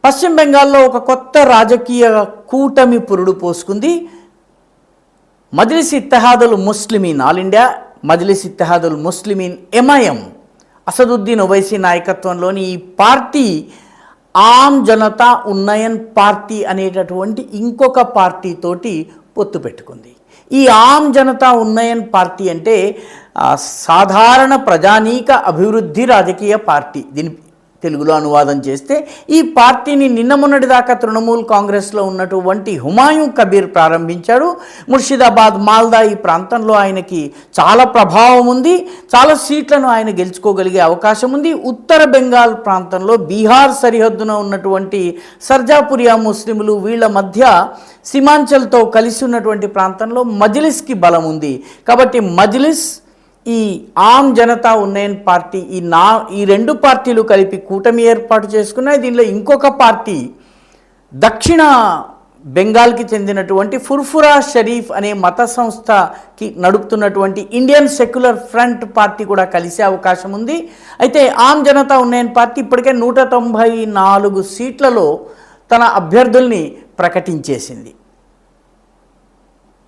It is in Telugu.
పశ్చిమ బెంగాల్లో ఒక కొత్త రాజకీయ కూటమి పురుడు పోసుకుంది. Majlis Ittehadul Muslimeen, all India Majlis Ittehadul Muslimeen MIM, Asaduddin Owaisi నాయకత్వంలోని ఈ పార్టీ ఆమ్ జనతా ఉన్నయన్ పార్టీ అనేటటువంటి ఇంకొక పార్టీతోటి పొత్తు పెట్టుకుంది. ఈ ఆమ్ జనతా ఉన్నయన్ పార్టీ అంటే సాధారణ ప్రజానీక అభివృద్ధి రాజకీయ పార్టీ. దీని తెలుగులో అనువాదం చేస్తే ఈ పార్టీని నిన్న మొన్నటి దాకా తృణమూల్ కాంగ్రెస్లో ఉన్నటువంటి హుమాయూం కబీర్ ప్రారంభించాడు. ముర్షిదాబాద్, మాల్దా ఈ ప్రాంతంలో ఆయనకి చాలా ప్రభావం ఉంది. చాలా సీట్లను ఆయన గెలుచుకోగలిగే అవకాశం ఉంది. ఉత్తర బెంగాల్ ప్రాంతంలో బీహార్ సరిహద్దున ఉన్నటువంటి సర్జాపురియా ముస్లింలు వీళ్ళ మధ్య సీమాంచల్తో కలిసి ఉన్నటువంటి ప్రాంతంలో మజ్లిస్కి బలం ఉంది. కాబట్టి మజ్లిస్, ఈ ఆమ్ జనతా ఉన్నయన్ పార్టీ, ఈ రెండు పార్టీలు కలిపి కూటమి ఏర్పాటు చేసుకున్నాయి. దీనిలో ఇంకొక పార్టీ దక్షిణ బెంగాల్కి చెందినటువంటి ఫుర్ఫురా షరీఫ్ అనే మత సంస్థకి నడుపుతున్నటువంటి ఇండియన్ సెక్యులర్ ఫ్రంట్ పార్టీ కూడా కలిసే అవకాశం ఉంది. అయితే ఆమ్ జనతా ఉన్నయన్ పార్టీ ఇప్పటికే 194 సీట్లలో తన అభ్యర్థుల్ని ప్రకటించేసింది.